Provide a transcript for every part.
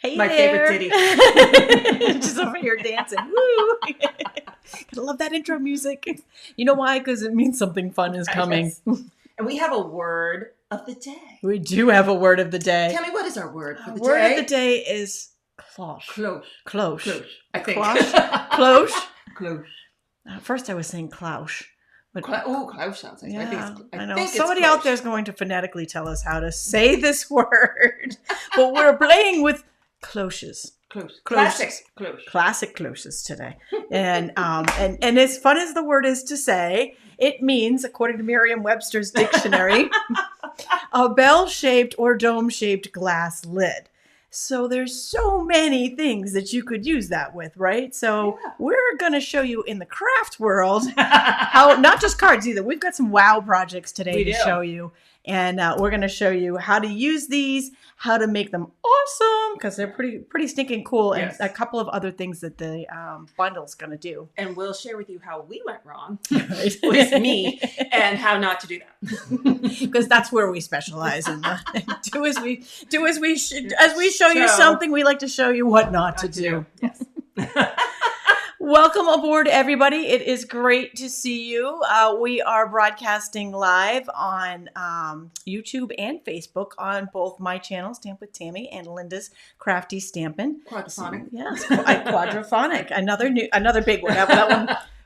Hey My there. favorite ditty. Just over here dancing. Woo! Gotta love that intro music. You know why? Because it means something fun is coming. Yes. And we have a word of the day. We do have a word of the day. Tell me, what is our word for the Word day? of the day is cloche. Cloche. Cloche. Cloche. I think. Cloche. Cloche. At first I was saying cloche. But Cloche sounds nice. yeah, I know. think it's Somebody out cloche. there is going to phonetically tell us how to say this word. But we're playing with cloches. Cloche. Cloches. Classic cloche. Classic cloches today. And as fun as the word is to say, it means, according to Merriam-Webster's dictionary, a bell-shaped or dome-shaped glass lid. So there's so many things that you could use that with, right? So we're going to show you in the craft world how, not just cards either. We've got some wow projects today to show you. And we're going to show you how to use these, how to make them awesome, because they're pretty stinking cool, and a couple of other things that the bundle's going to do. And we'll share with you how we went wrong with me and how not to do that. Because that's where we specialize in as we show you something, we like to show you what not to do. Yes. Welcome aboard, everybody. It is great to see you. We are broadcasting live on YouTube and Facebook on both my channel, Stamp with Tami, and Linda's Crafty Stampin'. Quadraphonic. Yes, quadraphonic. Another big one.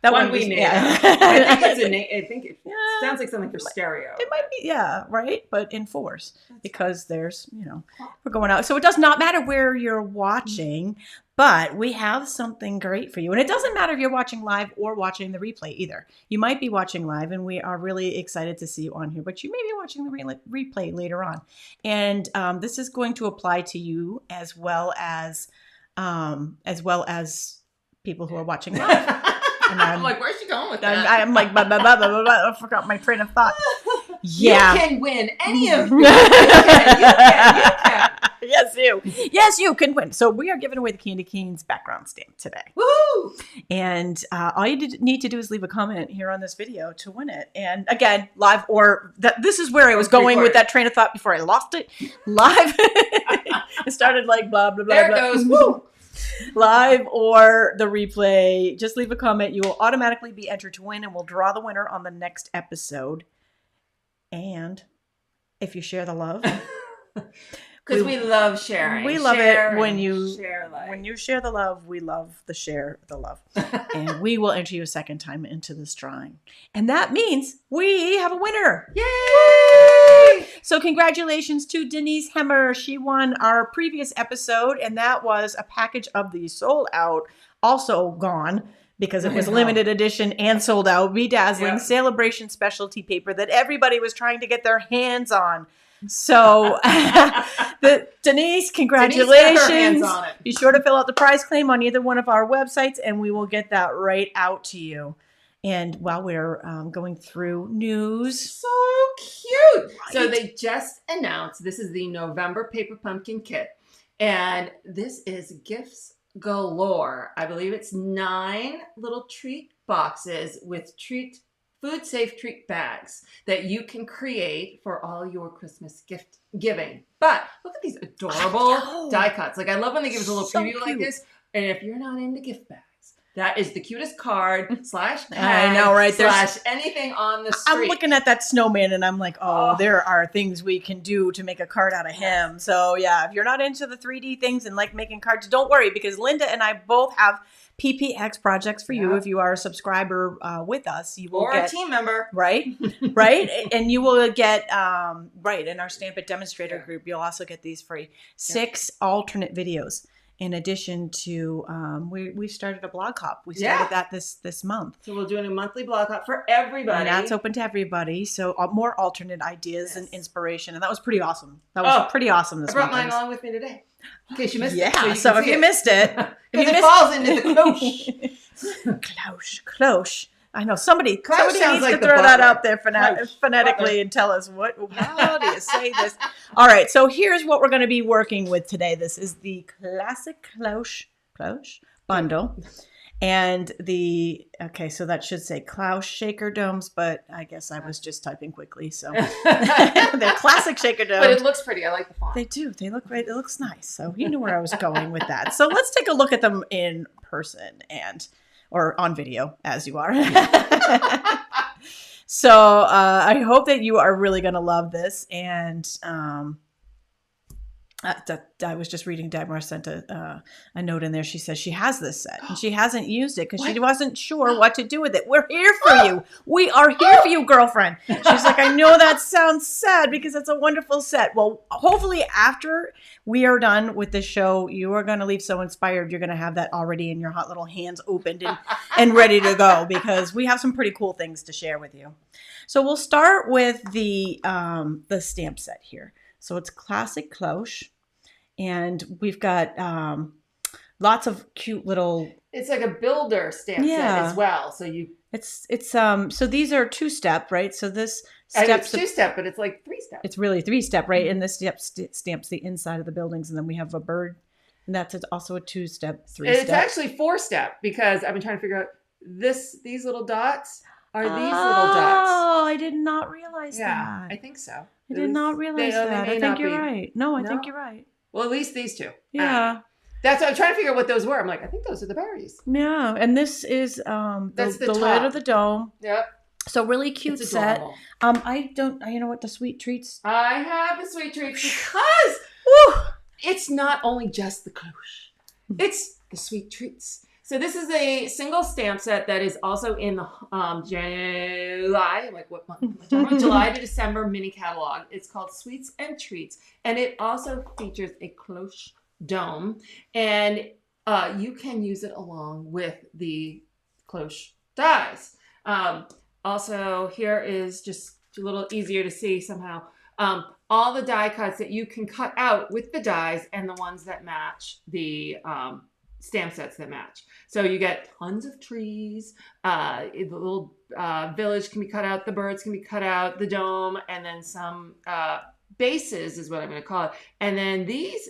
That one we made. Yeah. I think it sounds like something for stereo. It might be, right? But in force, because there's, we're going out. So it does not matter where you're watching, but we have something great for you. And it doesn't matter if you're watching live or watching the replay either. You might be watching live, and we are really excited to see you on here, but you may be watching the replay later on. And this is going to apply to you as well as people who are watching live. And I'm like, where's she going with that? I'm like, I forgot my train of thought. Yeah. You can win any of you. You can. Yes, you can win. So we are giving away the Candy Canes background stamp today. Woo! And all you need to do is leave a comment here on this video to win it. And again, live or this is where I was going with that train of thought before I lost it. Live. It started like blah, blah, blah. There it blah. goes. Woo! Live or the replay, just leave a comment. You will automatically be entered to win, and we'll draw the winner on the next episode. And if you share the love, because we love sharing. We love it when you share the love. We love the share the love, and we will enter you a second time into this drawing, and that means we have a winner. Yay! So congratulations to Denise Hemmer. She won our previous episode, and that was a package of the sold out, also gone because it was limited edition and sold out, bedazzling celebration specialty paper that everybody was trying to get their hands on. So Denise, congratulations. Denise got her hands on it. Be sure to fill out the prize claim on either one of our websites, and we will get that right out to you. And while we're going through news. So cute. Right? So they just announced this is the November Paper Pumpkin Kit. And this is Gifts Galore. I believe it's 9 little treat boxes with food safe treat bags that you can create for all your Christmas gift giving. But look at these adorable die cuts. Like, I love when they give us a little preview like this. And if you're not into gift bags, that is the cutest card / tag I know, right? / anything on the street. I'm looking at that snowman and I'm like, there are things we can do to make a card out of him. So yeah, if you're not into the 3D things and like making cards, don't worry, because Linda and I both have PPX projects for you. If you are a subscriber with us, you will get a team member, right, and you will get in our Stamp It demonstrator group. You'll also get these free 6 alternate videos. In addition to, we started a blog hop. We started that this month. So we're doing a monthly blog hop for everybody. And that's open to everybody. So more alternate ideas and inspiration. And that was pretty awesome. That was pretty awesome this month. I brought mine along with me today. In case you missed it. Yeah, so if you missed it. Because it falls into the cloche. Cloche. I know somebody needs like to throw that out there phonetically and tell us how do you say this? All right, so here's what we're going to be working with today. This is the classic Cloche bundle, And okay, so that should say Cloche shaker domes, but I guess I was just typing quickly. So they're classic shaker domes. But it looks pretty. I like the font. They do. They look right. It looks nice. So you knew where I was going with that. So let's take a look at them in person or on video as you are. So I hope that you are really going to love this. And I was just reading, Deborah sent a note in there. She says she has this set and she hasn't used it because she wasn't sure what to do with it. We're here for you. We are here for you, girlfriend. She's like, I know that sounds sad because it's a wonderful set. Well, hopefully after we are done with this show, you are going to leave so inspired. You're going to have that already in your hot little hands opened and ready to go because we have some pretty cool things to share with you. So we'll start with the stamp set here. So it's classic Cloche, and we've got lots of cute little. It's like a builder stamp set as well. So so these are 2-step, right? So this it's 2-step, but it's like 3-step. It's really 3-step, right? And this step stamps the inside of the buildings, and then we have a bird, and that's also a 2-step, 3-step. It's actually 4-step because I've been trying to figure out these little dots. Are these little dots? Oh, I did not realize that. I think so. I did not realize that. I think you're right. No, I think you're right. Well, at least these two. Yeah. That's what I'm trying to figure out what those were. I'm like, I think those are the berries. Yeah. And this is the lid of the dome. Yep. So really cute set. You know what, the sweet treats? I have the sweet treats because it's not only just the Cloche. It's the sweet treats. So this is a single stamp set that is also in the July, like what month? July to December mini catalog. It's called Sweets and Treats, and it also features a Cloche dome, and you can use it along with the Cloche dies. Also, here is just a little easier to see somehow. All the die cuts that you can cut out with the dies and the ones that match the stamp sets that match. So you get tons of trees, the little village can be cut out, the birds can be cut out, the dome, and then some bases is what I'm going to call it. And then this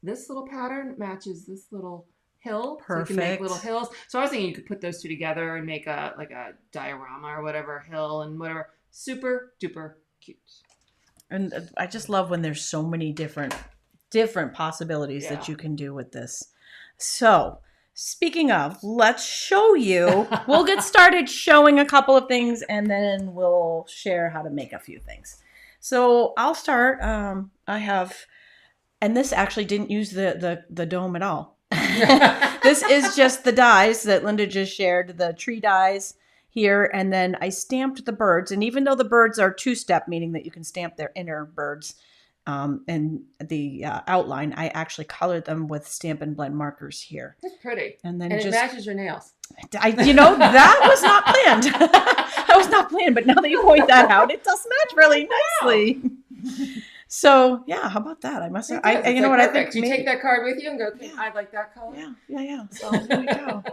little pattern matches this little hill. Perfect. So you can make little hills. So I was thinking you could put those two together and make a diorama or whatever, hill and whatever. Super duper cute. And I just love when there's so many different possibilities that you can do with this. So speaking of, let's show you. We'll get started showing a couple of things and then we'll share how to make a few things. So I'll start. I have, and this actually didn't use the dome at all. This is just the dies that Linda just shared, the tree dies here. And then I stamped the birds. And even though the birds are 2-step, meaning that you can stamp their inner birds, and the outline, I actually colored them with Stampin' Blend markers here. That's pretty. And then it matches your nails. That was not planned. That was not planned, but now that you point that out, it does match really nicely. So yeah, how about that? I must have, you know what, perfect. I think you take that card with you and go, okay, I like that color. Yeah. So there we go.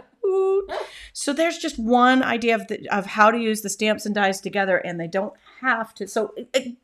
So there's just one idea of how to use the stamps and dies together, and they don't have to. So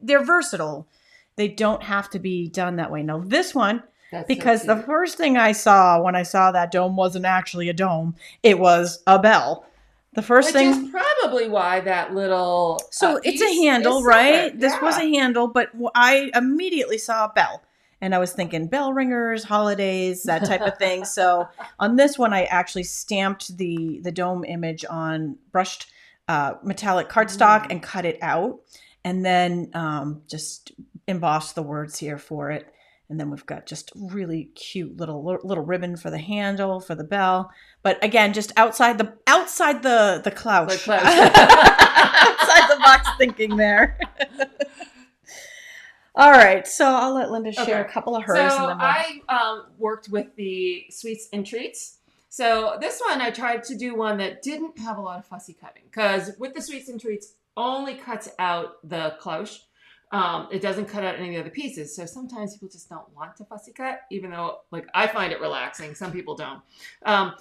they're versatile. They don't have to be done that way. Now this one, because the first thing I saw when I saw that dome wasn't actually a dome, it was a bell. The first thing is probably why that little so it's a handle, right? This was a handle, but I immediately saw a bell. And I was thinking bell ringers, holidays, that type of thing. So on this one, I actually stamped the dome image on brushed metallic cardstock and cut it out. And then just embossed the words here for it. And then we've got just really cute little ribbon for the handle, for the bell. But again, just outside the Cloche. Outside the box thinking there. All right, so I'll let Linda share a couple of hers. So I worked with the Sweets and Treats. So this one, I tried to do one that didn't have a lot of fussy cutting. Because with the Sweets and Treats, only cuts out the Cloche. It doesn't cut out any of the other pieces. So sometimes people just don't want to fussy cut, even though I find it relaxing. Some people don't.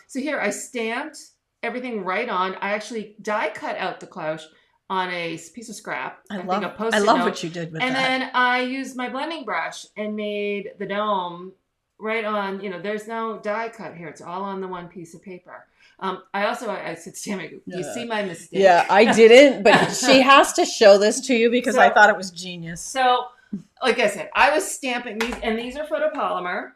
So here I stamped everything right on. I actually die cut out the Cloche on a piece of scrap. I love what you did with that. And then I used my blending brush and made the dome right on, there's no die cut here. It's all on the one piece of paper. I said, Tammy, you see my mistake? Yeah, I didn't, but she has to show this to you because I thought it was genius. So, like I said, I was stamping these, and these are photopolymer.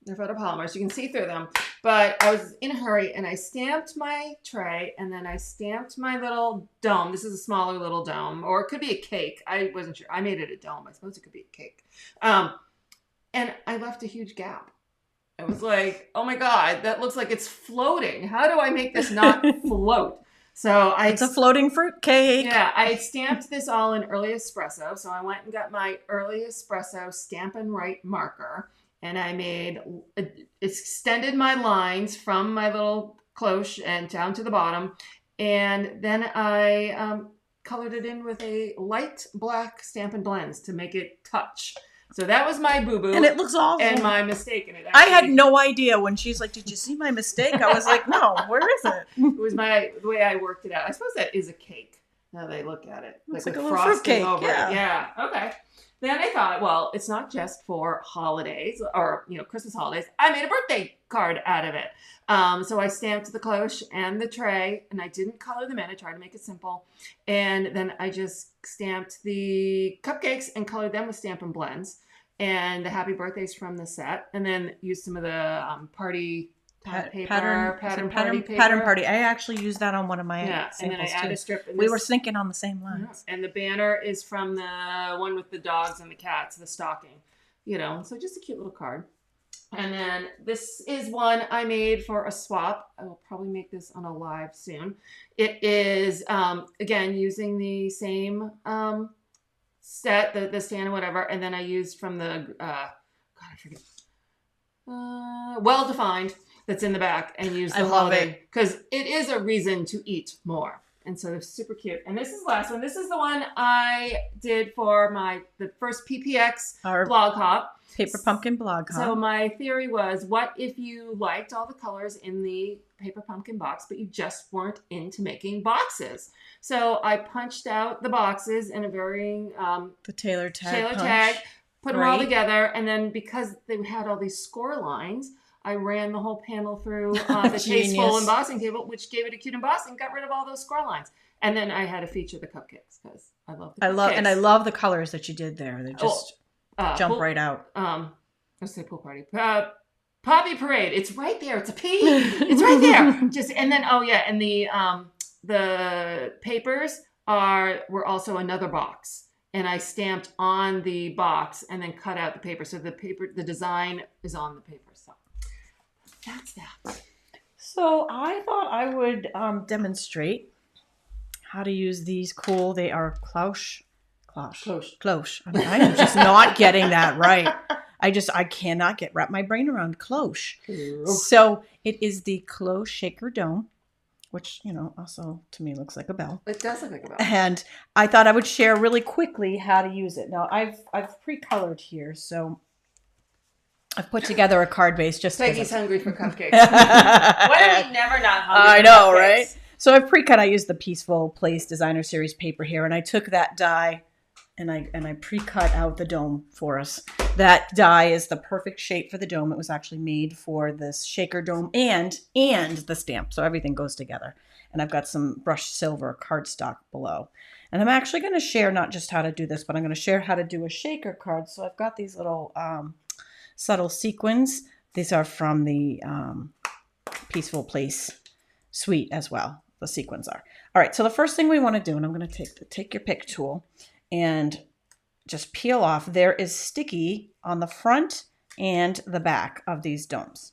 They're photopolymers. You can see through them. But I was in a hurry, and I stamped my tray, and then I stamped my little dome. This is a smaller little dome, or it could be a cake. I wasn't sure. I made it a dome. I suppose it could be a cake. And I left a huge gap. I was like, oh my God, that looks like it's floating. How do I make this not float? So it's a floating fruit cake. Yeah, I stamped this all in Early Espresso. So I went and got my Early Espresso Stampin' Right marker, and I extended my lines from my little cloche and down to the bottom. And then I colored it in with a light black Stampin' Blends to make it touch. So that was my boo-boo. And it looks awful. And my mistake in it. I had no idea when she's like, did you see my mistake? I was like, no, where is it? It was the way I worked it out. I suppose that is a cake, now that I look at it. Looks like a little fruit cake. Over it. Yeah, okay. Then I thought, well, it's not just for holidays or, Christmas holidays. I made a birthday card out of it. So I stamped the cloche and the tray, and I didn't color them in. I tried to make it simple. And then I just stamped the cupcakes and colored them with Stampin' Blends and the happy birthdays from the set. And then used some of the party paper, pattern party. I actually used that on one of my samples, and then I add a strip. We were thinking on the same lines. And the banner is from the one with the dogs and the cats, the stocking. So just a cute little card. And then this is one I made for a swap. I will probably make this on a live soon. It is, again, using the same set, the stand and whatever. And then I used from the, I forget, Well Defined that's in the back, and use the holiday because it is a reason to eat more. And so they're super cute. And this is the last one. This is the one I did for the first PPX blog hop. Paper Pumpkin blog hop. So my theory was, what if you liked all the colors in the Paper Pumpkin box, but you just weren't into making boxes? So I punched out the boxes in a varying the Taylor tag, put them all together, and then because they had all these score lines, I ran the whole panel through the Tasteful embossing table, which gave it a cute embossing, got rid of all those score lines. And then I had to feature the cupcakes because I love the cupcakes. I love the colors that you did there. They just jump right out. Let's say pool party. Poppy Parade. It's right there. It's a P. It's right there. And the papers were also another box. And I stamped on the box and then cut out the paper. So the design is on the paper. So that's that. So I thought I would demonstrate how to use these cool. They are Cloche. I'm just not getting that right. I cannot wrap my brain around Cloche. Ooh. So it is the Cloche Shaker Dome, which, also to me looks like a bell. It does look like a bell. And I thought I would share really quickly how to use it. Now I've pre-colored here, so I've put together a card base just Peggy's hungry for cupcakes. Why are we never not hungry? I know, right? So I've pre-cut. I used the Peaceful Place Designer Series paper here, and I took that die and I pre-cut out the dome for us. That die is the perfect shape for the dome. It was actually made for this shaker dome and the stamp, so everything goes together. And I've got some brushed silver cardstock below. And I'm actually going to share not just how to do this, but I'm going to share how to do a shaker card. So I've got these little subtle sequins. These are from the Peaceful Place suite as well. The sequins are. All right, so the first thing we want to do, and I'm going to take your pick tool and just peel off. There is sticky on the front and the back of these domes.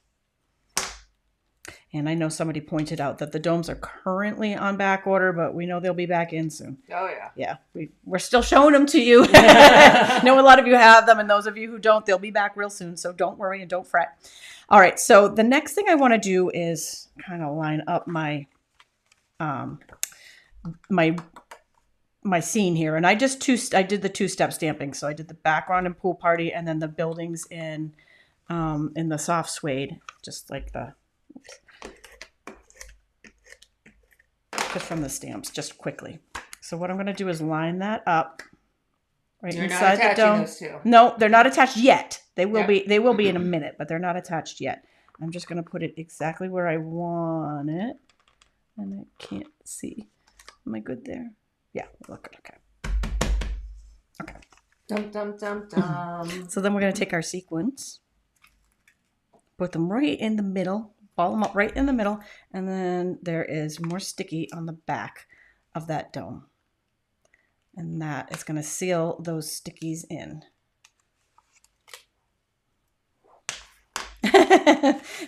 And I know somebody pointed out that the domes are currently on back order, but we know they'll be back in soon. Oh, yeah. Yeah, we're still showing them to you. I know a lot of you have them, and those of you who don't, they'll be back real soon, so don't worry and don't fret. All right, so the next thing I want to do is kind of line up my my scene here, and I did the two-step stamping. So I did the background in Pool Party, and then the buildings in the soft suede, just from the stamps, just quickly. So what I'm going to do is line that up right inside the dome. Those two. No, they're not attached yet. They will be in a minute, but they're not attached yet. I'm just going to put it exactly where I want it. And I can't see. Am I good there? Yeah, look good. Okay. Okay. Dum, dum, dum, dum. So then we're going to take our sequins, put them right in the middle, ball them up right in the middle, and then there is more sticky on the back of that dome. And that is going to seal those stickies in.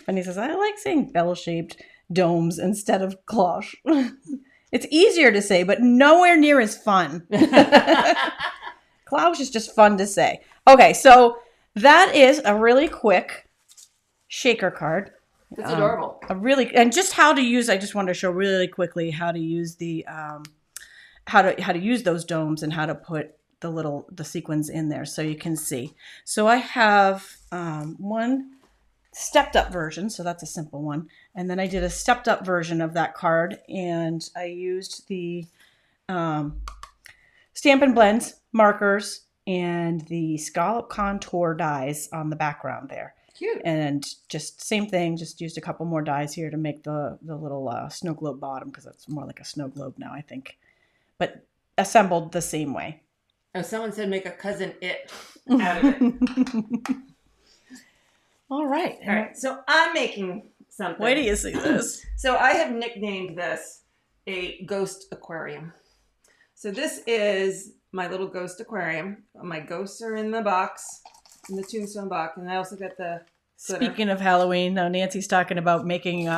Bunny says, I like saying bell-shaped domes instead of cloche. It's easier to say, but nowhere near as fun. Cloche is just fun to say. Okay, so that is a really quick shaker card. It's adorable. And just how to use. I just wanted to show really quickly how to use the how to use those domes and how to put the sequins in there so you can see. So I have one stepped up version, so that's a simple one, and then I did a stepped up version of that card, and I used the Stampin' Blends markers and the scallop contour dies on the background there. Cute. And just same thing, just used a couple more dies here to make the little snow globe bottom, because it's more like a snow globe now, I think, but assembled the same way. Oh, someone said make a cousin it out of it. All right. All right, so I'm making something. Wait till you see this. So I have nicknamed this a ghost aquarium. So this is my little ghost aquarium. My ghosts are in the box, in the Tombstone box, and I also got the glitter. Speaking of Halloween, Nancy's talking about making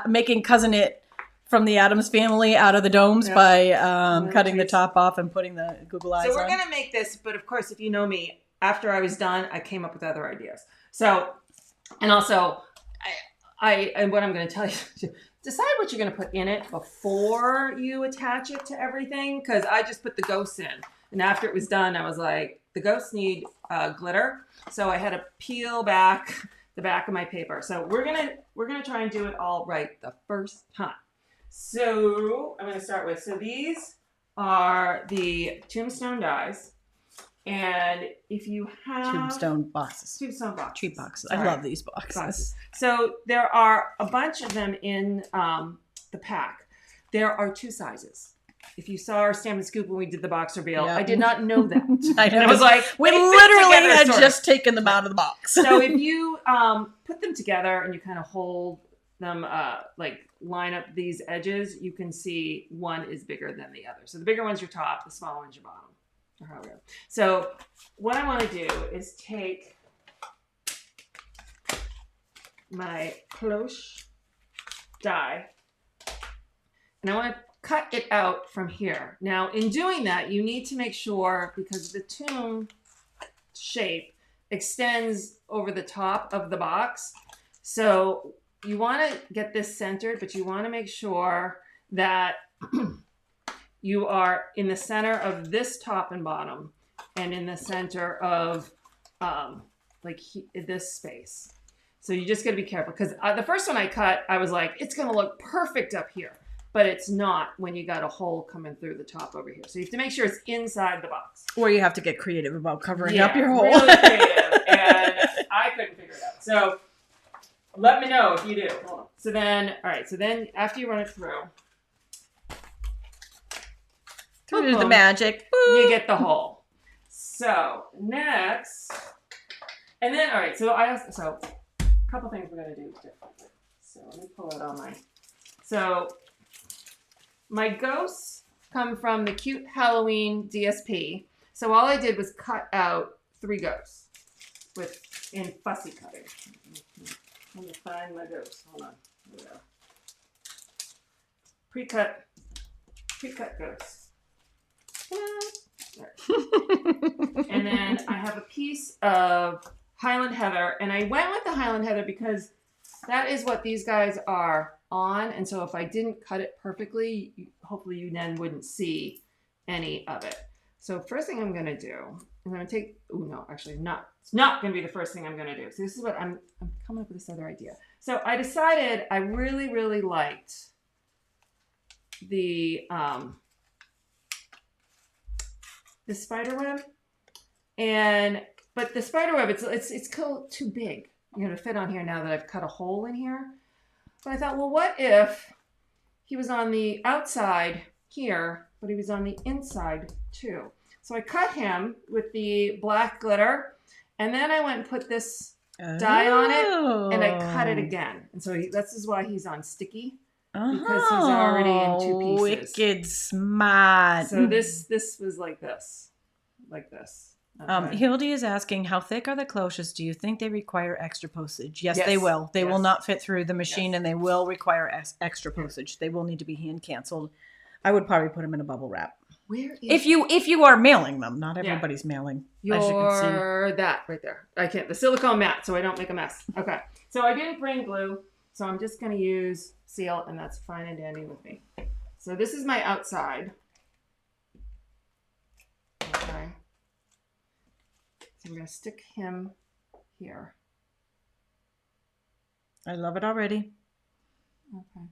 making Cousin It from the Addams Family out of the domes by cutting the top off and putting the Google eyes on. So we're going to make this, but of course, if you know me, after I was done, I came up with other ideas. So, and also, and what I'm going to tell you, decide what you're going to put in it before you attach it to everything, because I just put the ghosts in. And after it was done, I was like, the ghosts need glitter. So I had to peel back the back of my paper. So we're gonna try and do it all right the first time. So I'm going to start with, so these are the Tombstone dies. And if you have... Tombstone boxes. Tombstone boxes. Tree boxes. Sorry. I love these boxes. So there are a bunch of them in the pack. There are two sizes. If you saw our Stamp and Scoop when we did the box reveal, I did not know that. I was like, we literally had just taken them out of the box. So if you put them together and you kind of hold them, like line up these edges, you can see one is bigger than the other. So the bigger one's your top, the smaller one's your bottom. Or however. So what I want to do is take my Cloche die and I want to cut it out from here. Now, in doing that, you need to make sure, because the tomb shape extends over the top of the box. So you want to get this centered, but you want to make sure that you are in the center of this top and bottom and in the center of this space. So you just got to be careful, because the first one I cut, I was like, it's going to look perfect up here. But it's not when you got a hole coming through the top over here. So you have to make sure it's inside the box. Or you have to get creative about covering up your hole. Really creative. And I couldn't figure it out. So let me know if you do. Hold on. So then, all right. So then after you run it through the magic, you get the hole. So next, and then, all right. So a couple things we're going to do differently. So let me pull out all mine. So my ghosts come from the Cute Halloween DSP. So all I did was cut out 3 ghosts in fussy cutting. Let me find my ghosts. Hold on. Here we go. Pre-cut ghosts. And then I have a piece of Highland Heather, and I went with the Highland Heather because that is what these guys are on, and so if I didn't cut it perfectly, hopefully you then wouldn't see any of it. So first thing I'm going to do, I'm going to take, it's not going to be the first thing I'm going to do. So this is what I'm coming up with this other idea. So I decided I really, really liked the spider web, But the spider web, it's too big, you know, to fit on here now that I've cut a hole in here. But I thought, well, what if he was on the outside here, but he was on the inside too? So I cut him with the black glitter, and then I went and put this dye on it, and I cut it again. And so this is why he's on sticky, because he's already in 2 pieces. Wicked smart. So this was like this. Okay. Hildy is asking, how thick are the cloches? Do you think they require extra postage? Yes. They will. They will not fit through the machine, and they will require extra postage. They will need to be hand canceled. I would probably put them in a bubble wrap. Where is if you are mailing them? Not everybody's mailing. As you can see. That right there. I can't. The silicone mat, so I don't make a mess. Okay. So I didn't bring glue, so I'm just going to use seal, and that's fine and dandy with me. So this is my outside. Okay. So we're going to stick him here. I love it already. Okay.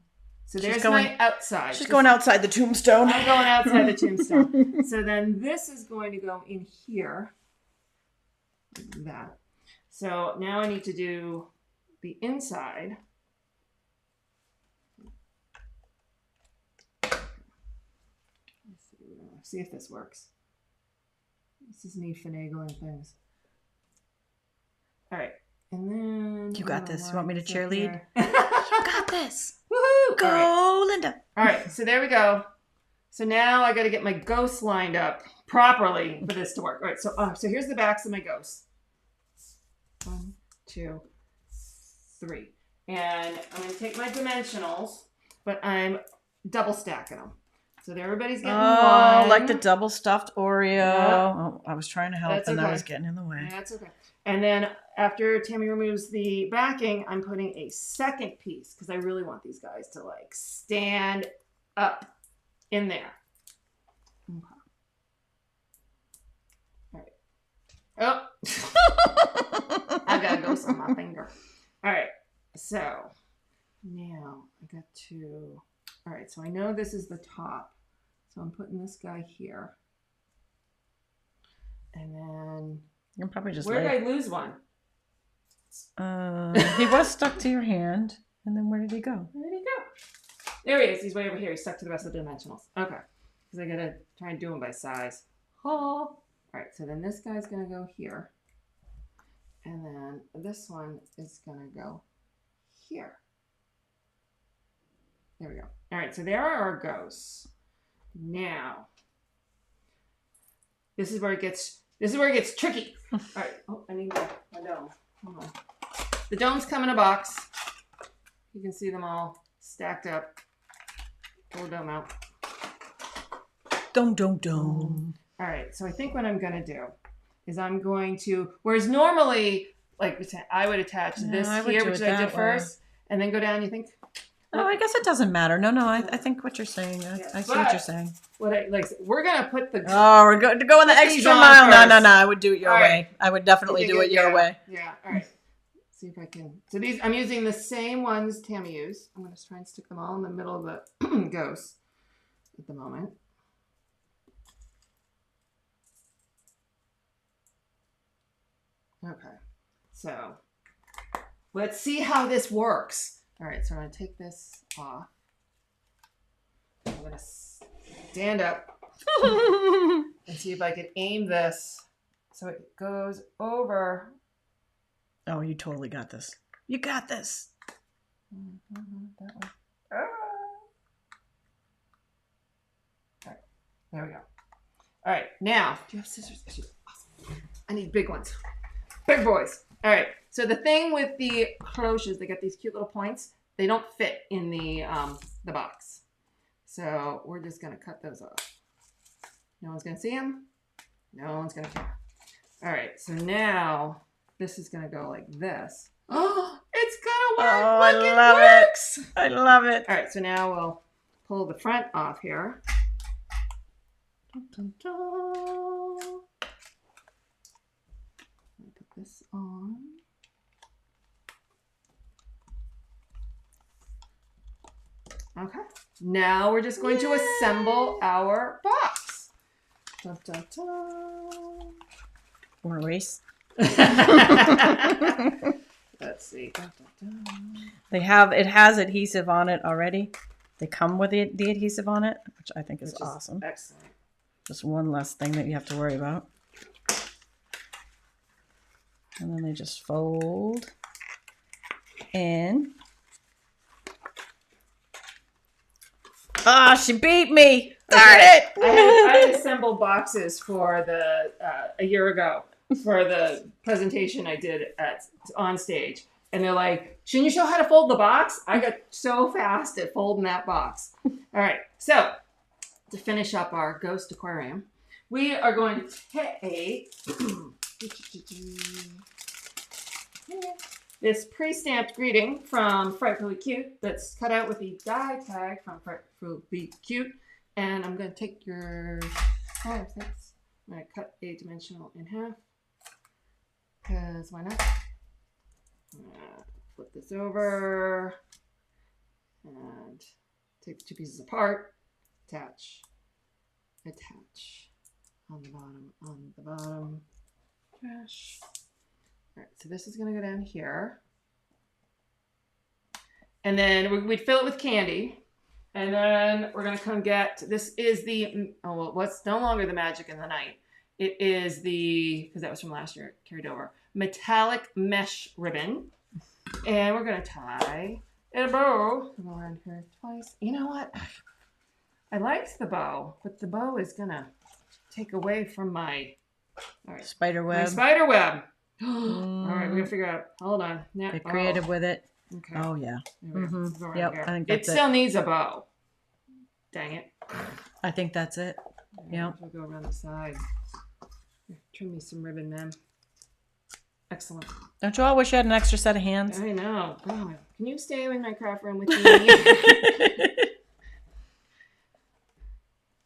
So there's my outside. She's going outside the tombstone. I'm going outside the tombstone. So then this is going to go in here. Like that. So now I need to do the inside. Let's see if this works. This is me finagling things. All right. And then... You got this. You want me to cheerlead? You got this. Woohoo! Go, right. Linda. All right. So there we go. So now I got to get my ghosts lined up properly for this to work. All right. So here's the backs of my ghosts. 1, 2, 3. And I'm going to take my dimensionals, but I'm double stacking them. So everybody's getting one. Like the double stuffed Oreo. Yep. Oh, I was trying to help, and I was getting in the way. That's okay. And then after Tami removes the backing, I'm putting a second piece because I really want these guys to like stand up in there. Okay. All right. Oh, I got ghosts on my finger. All right. So now I got to. All right. So I know this is the top. So I'm putting this guy here. And then you can probably just where did I lose one? He was stuck to your hand. And then where did he go? Where did he go? There he is. He's way over here. He's stuck to the rest of the dimensionals. Okay. Because I got to try and do them by size. Oh. All right. So then this guy's going to go here. And then this one is going to go here. There we go. All right. So there are our ghosts. Now, this is where it gets tricky. All right. Oh, I need my dome. Hold on. The domes come in a box. You can see them all stacked up. Pull the dome out. Dome. All right. So I think what I'm going to do is I'm going to, whereas normally, like I would attach this here, which I did first, and then go down. You think? Oh, I guess it doesn't matter. No, I think what you're saying. I see what you're saying. We're gonna put the. Oh, we're going to go in the extra mile. No. I would do it your way. I would definitely do it your way. Yeah. All right. See if I can. So these, I'm using the same ones Tami used. I'm going to try and stick them all in the middle of the ghost at the moment. Okay. So let's see how this works. All right, so I'm going to take this off. I'm going to stand up and see if I can aim this so it goes over. Oh, you totally got this. You got this. That one. All right, there we go. All right, now, do you have scissors? Awesome. I need big ones. Big boys. All right. So the thing with the cloches, they got these cute little points. They don't fit in the box. So we're just going to cut those off. No one's going to see them. No one's going to care. All right. So now this is going to go like this. Oh, it's going to work. Oh, look, I love it works. I love it. All right. So now we'll pull the front off here. Dun, dun, dun. Put this on. Okay. Now we're just going to assemble our box. Dun, dun, dun. Want to race? Let's see. It has adhesive on it already. They come with the adhesive on it, which I think is awesome. Excellent. Just one less thing that you have to worry about. And then they just fold in. Ah, she beat me. Darn it. I assembled boxes for the a year ago for the presentation I did on stage. And they're like, shouldn't you show how to fold the box? I got so fast at folding that box. All right. So to finish up our ghost aquarium, we are going to take this pre-stamped greeting from Frightfully Cute that's cut out with the die tag from Frightfully Cute. And I'm going to take your I'm going to cut a dimensional in half. Because why not? Flip this over. And take the two pieces apart. Attach. Attach. On the bottom. Trash. All right, so this is going to go down here. And then we'd fill it with candy. And then we're going to come get, this is the, what's no longer the Magic in the Night. It is the, because that was from last year, carried over, metallic mesh ribbon. And we're going to tie a bow. Go around here twice. You know what? I liked the bow, but the bow is going to take away from my spider web. My spider web. All right, we're going to figure out, hold on. Yeah, get creative with it. Okay. Oh, yeah. Yep, I think it still needs a bow. Dang it. I think that's it. Yeah. We'll go around the side. Here, trim me some ribbon, man. Excellent. Don't you all wish you had an extra set of hands? I know. God. Can you stay in my craft room with me?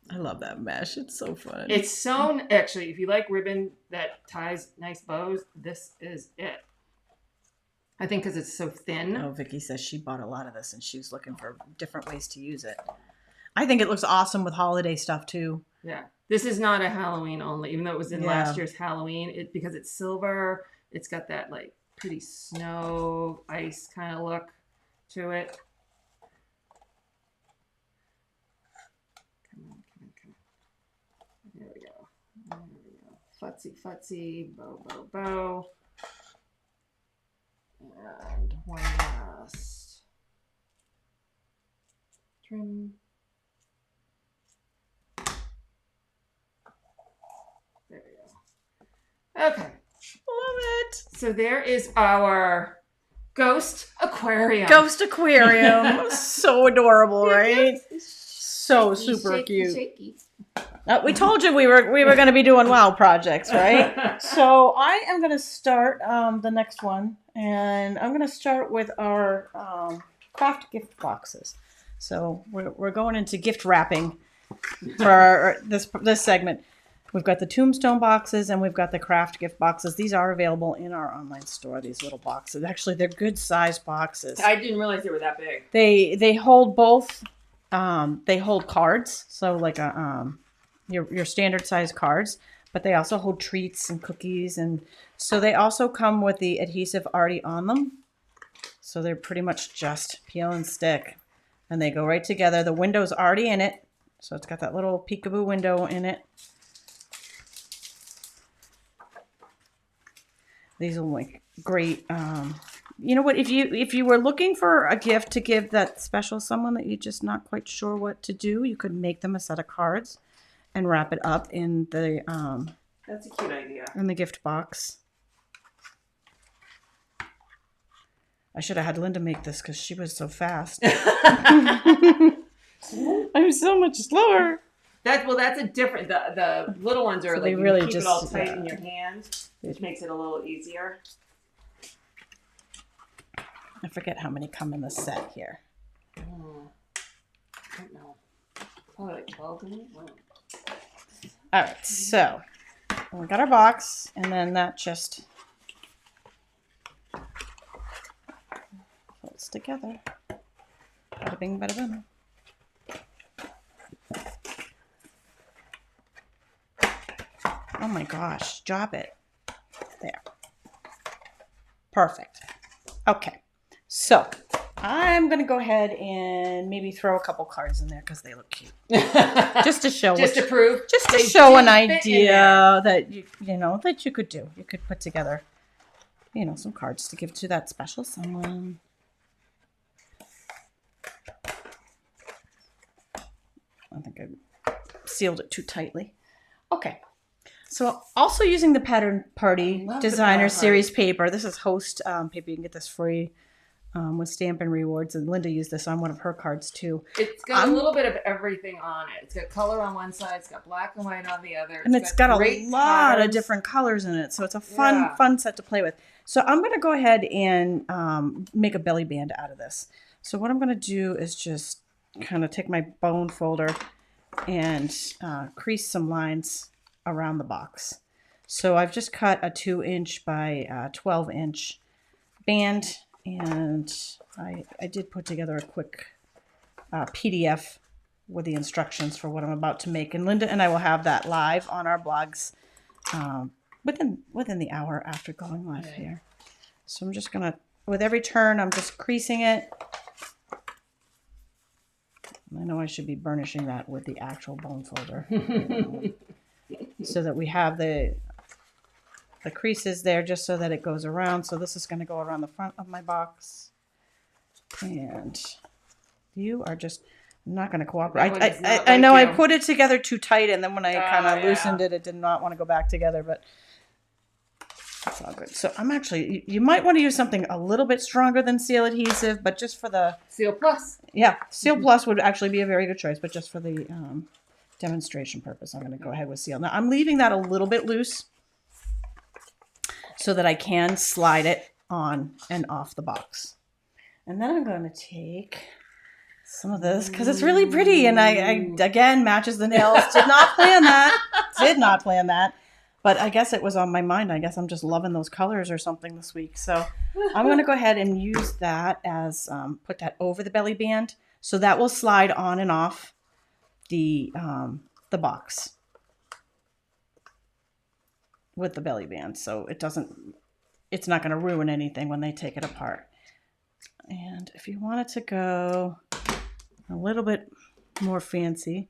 I love that mesh. It's so fun. It's so, actually, if you like ribbon that ties nice bows, this is it. I think because it's so thin. Oh, Vicky says she bought a lot of this and she was looking for different ways to use it. I think it looks awesome with holiday stuff too. Yeah. This is not a Halloween only, even though it was in last year's Halloween. Because it's silver, it's got that like pretty snow, ice kind of look to it. Come on. There we go. Futsy, bow. And one last trim. There we go. Okay. Love it. So there is our ghost aquarium. Ghost aquarium. So adorable, right? So super shaky, cute. Shaky. We told you we were going to be doing wow projects, right? So I am going to start the next one, and I'm going to start with our craft gift boxes. So we're going into gift wrapping for this segment. We've got the Tombstone boxes and we've got the craft gift boxes. These are available in our online store, these little boxes. Actually, they're good sized boxes. I didn't realize they were that big. They hold both. They hold cards, so like your standard size cards, but they also hold treats and cookies, and so they also come with the adhesive already on them. So they're pretty much just peel and stick, and they go right together. The window's already in it, so it's got that little peekaboo window in it. These will make great. You know what? If you were looking for a gift to give that special someone that you're just not quite sure what to do, you could make them a set of cards and wrap it up in the That's a cute idea. in the gift box. I should have had Linda make this because she was so fast. I'm so much slower. That's a different. The little ones are So like they you really keep just it all tight in your hand, which makes it a little easier. I forget how many come in the set here. I don't know. Probably like 12 in it. All right, so we got our box, and then that just folds together. Bada bing, bada boom. Oh my gosh, drop it. There. Perfect. Okay. So I'm going to go ahead and maybe throw a couple cards in there because they look cute. Just to show. Just to prove. Just to show an idea that that you could do. You could put together, some cards to give to that special someone. I think I sealed it too tightly. Okay. So also using the Pattern Party Designer Series paper. This is Host paper. You can get this free with Stampin' Rewards. And Linda used this on one of her cards too. It's got a little bit of everything on it. It's got color on one side. It's got black and white on the other. And it's got a lot of different colors in it. So it's a fun set to play with. So I'm going to go ahead and make a belly band out of this. So what I'm going to do is just kind of take my bone folder and crease some lines around the box. So I've just cut a 2-inch by 12-inch band, and I did put together a quick PDF with the instructions for what I'm about to make. And Linda and I will have that live on our blogs within the hour after going live here. So I'm just gonna, with every turn, I'm just creasing it. I know I should be burnishing that with the actual bone folder so that we have the creases there just so that it goes around. So this is going to go around the front of my box. And you are just not going to cooperate. I know I put it together too tight, and then when I kind of loosened it, it did not want to go back together, but that's all good. So I'm actually, you might want to use something a little bit stronger than Seal Adhesive, but just for the... Seal Plus. Yeah, Seal Plus would actually be a very good choice, but just for the demonstration purpose, I'm going to go ahead with Seal. Now I'm leaving that a little bit loose so that I can slide it on and off the box. And then I'm going to take some of this because it's really pretty, and I again, matches the nails. Did not plan that. Did not plan that. But I guess it was on my mind. I guess I'm just loving those colors or something this week. So I'm going to go ahead and use that as, put that over the belly band. So that will slide on and off the box with the belly band. So it's not going to ruin anything when they take it apart. And if you want it to go a little bit more fancy,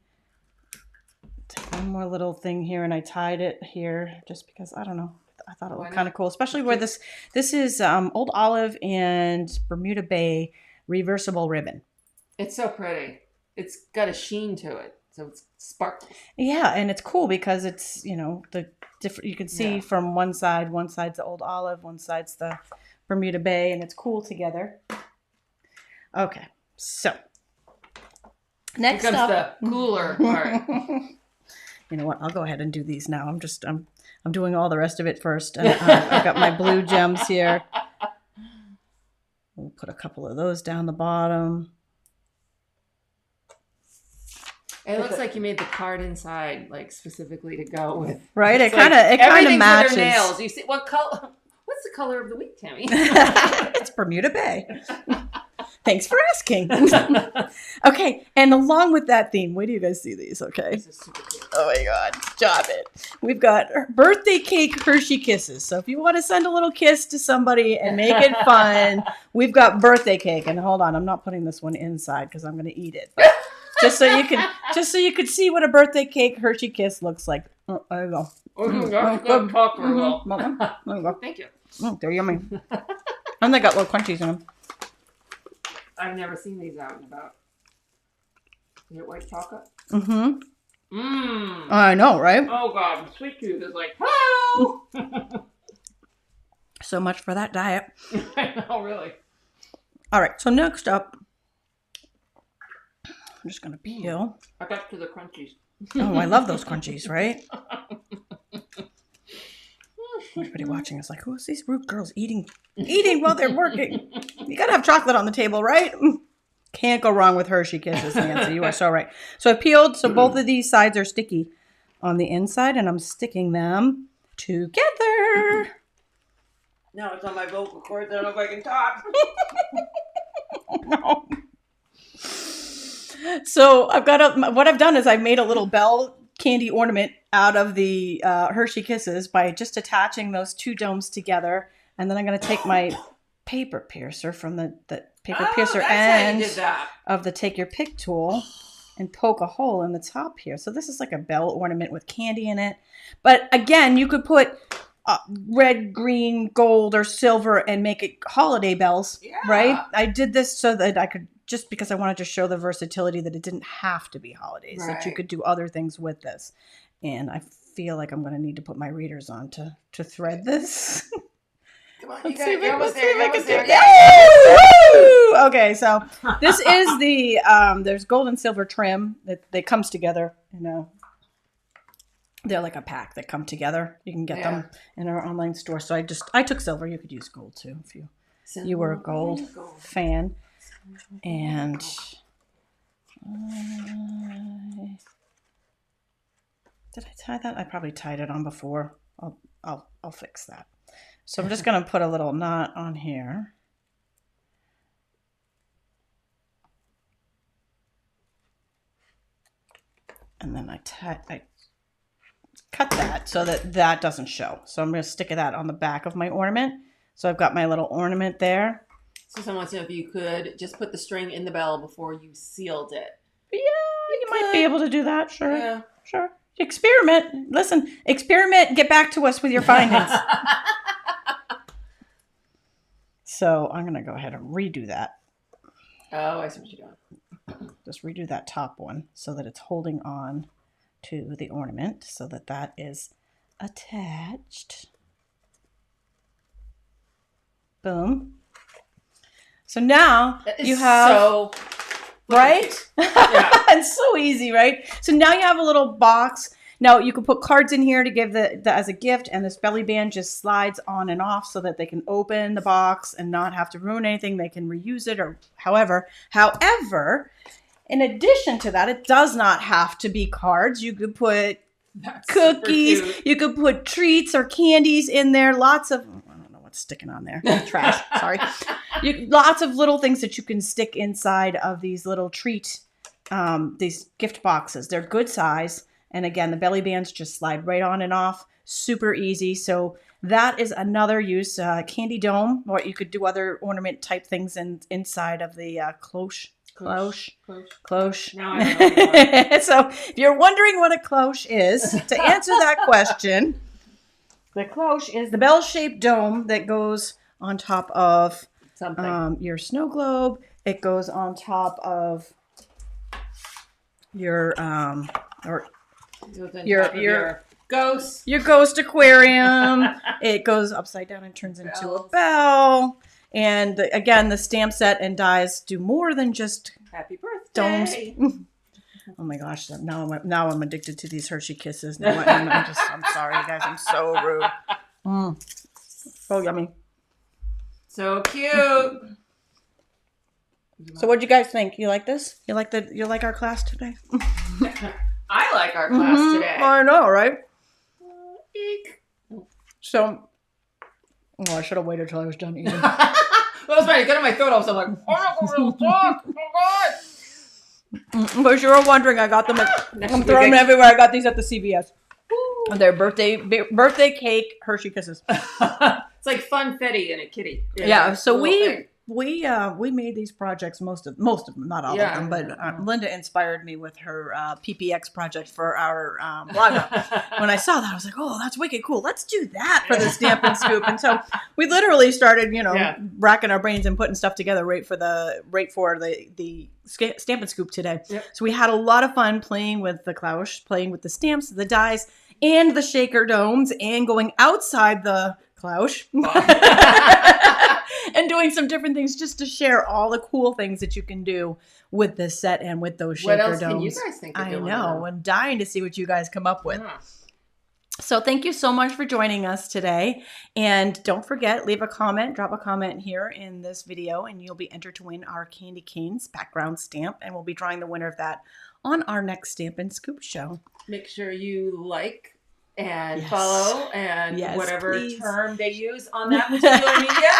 take one more little thing here, and I tied it here just because, I don't know, I thought it looked kind of cool, especially where this is Old Olive and Bermuda Bay reversible ribbon. It's so pretty. It's got a sheen to it, so it's sparkles. Yeah, and it's cool because it's, the different, you can see from one side's the Old Olive, one side's the Bermuda Bay, and it's cool together. Okay, so next up, the cooler part. You know what? I'll go ahead and do these now. I'm doing all the rest of it first. And I've got my blue gems here. We'll put a couple of those down the bottom. It looks like you made the card inside, like specifically to go with. Right? It kind of matches. Their nails. You see what color? What's the color of the week, Tami? It's Bermuda Bay. Thanks for asking. Okay, and along with that theme, wait do you guys see these, okay? This is super cute. Oh my God, stop it. We've got birthday cake Hershey Kisses. So if you want to send a little kiss to somebody and make it fun, we've got birthday cake. And hold on, I'm not putting this one inside because I'm going to eat it. But just so you could see what a birthday cake Hershey Kiss looks like. Oh, there you go. There you go. Thank you. Oh, they're yummy. And they got little crunchies in them. I've never seen these out and about. Is it white chocolate? Mm-hmm. Mmm. I know, right? Oh, God. Sweet Tooth is like, hello! So much for that diet. I know, really. All right. So next up, I'm just going to peel. I got to the crunchies. Oh, I love those crunchies, right? Everybody watching is like, who's these rude girls eating while they're working? You gotta have chocolate on the table, right? Can't go wrong with Hershey Kisses, Nancy. You are so right. So I peeled, so both of these sides are sticky on the inside, and I'm sticking them together. Now it's on my vocal cords. I don't know if I can talk. No. So what I've done is I've made a little bell candy ornament out of the Hershey Kisses by just attaching those two domes together. And then I'm going to take my paper piercer from the paper piercer that's end how you did that. of the take your pick tool and poke a hole in the top here. So this is like a bell ornament with candy in it. But again, you could put red, green, gold, or silver and make it holiday bells, right? I did this so that I could, just because I wanted to show the versatility that it didn't have to be holidays, that you could do other things with this. And I feel like I'm going to need to put my readers on to thread this. Come on, You're almost there. Okay, so this is the, there's gold and silver trim that comes together, they're like a pack that come together. You can get them in our online store. So I took silver. You could use gold too if you were a gold fan. And did I tie that? I probably tied it on before. I'll fix that. So I'm just going to put a little knot on here. And then I cut that so that doesn't show. So I'm going to stick that on the back of my ornament. So I've got my little ornament there. So someone wants to know if you could just put the string in the bell before you sealed it. Yeah, you might be able to do that. Sure. Yeah. Sure. Experiment. Listen, experiment. Get back to us with your findings. So I'm going to go ahead and redo that. Oh, I see what you're doing. Just redo that top one so that it's holding on to the ornament so that is attached. Boom. So now you have, right? Yeah. It's so easy, right? So now you have a little box. Now you can put cards in here to give as a gift, and this belly band just slides on and off so that they can open the box and not have to ruin anything. They can reuse it or however. However, in addition to that, it does not have to be cards. You could put cookies. You could put treats or candies in there. Lots of, I don't know what's sticking on there. Trash. Sorry. Lots of little things that you can stick inside of these little these gift boxes. They're good size. And again, the belly bands just slide right on and off. Super easy. So that is another use. Candy dome, or you could do other ornament type things inside of the cloche. Cloche. Now I know. So if you're wondering what a cloche is, to answer that question, the cloche is the bell-shaped dome that goes on top of your snow globe. It goes on top of your ghost aquarium. It goes upside down and turns into a bell. And again, the stamp set and dies do more than just happy birthday domes. Oh my gosh! Now I'm addicted to these Hershey Kisses. Now I'm sorry, you guys. I'm so rude. So yummy. So cute. So what do you guys think? You like this? You like our class today? I like our class today. I know, right? So, I should have waited till I was done eating. That was right. Get in my throat. I was like, I'm not going to talk. Oh God. But you were wondering, I got them. I'm throwing them everywhere. I got these at the CVS. They're birthday cake Hershey Kisses. It's like funfetti and a kitty. Yeah. So we made these projects, most of them, not all of them, but Linda inspired me with her PPX project for our blog. When I saw that, I was like, oh, that's wicked cool. Let's do that for the Stampin' Scoop. And so we literally started, racking our brains and putting stuff together right for the Stampin' Scoop today. Yep. So we had a lot of fun playing with the cloche, playing with the stamps, the dies, and the shaker domes, and going outside the cloche. And doing some different things just to share all the cool things that you can do with this set and with those shaker domes. What else can you guys think of doing? I know. I'm dying to see what you guys come up with. Yeah. So thank you so much for joining us today. And don't forget, drop a comment here in this video, and you'll be entered to win our Candy Canes background stamp. And we'll be drawing the winner of that on our next Stampin' Scoop show. Make sure you like and follow and whatever term they use on that particular media,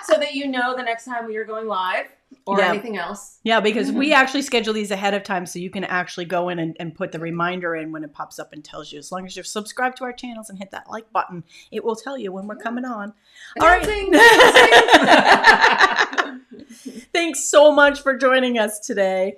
so that you know the next time we are going live. or Yeah. anything else. Yeah, because we actually schedule these ahead of time so you can actually go in and put the reminder in when it pops up and tells you. As long as you're subscribed to our channels and hit that like button, it will tell you when we're coming on. All Announcing. right. Thanks so much for joining us today.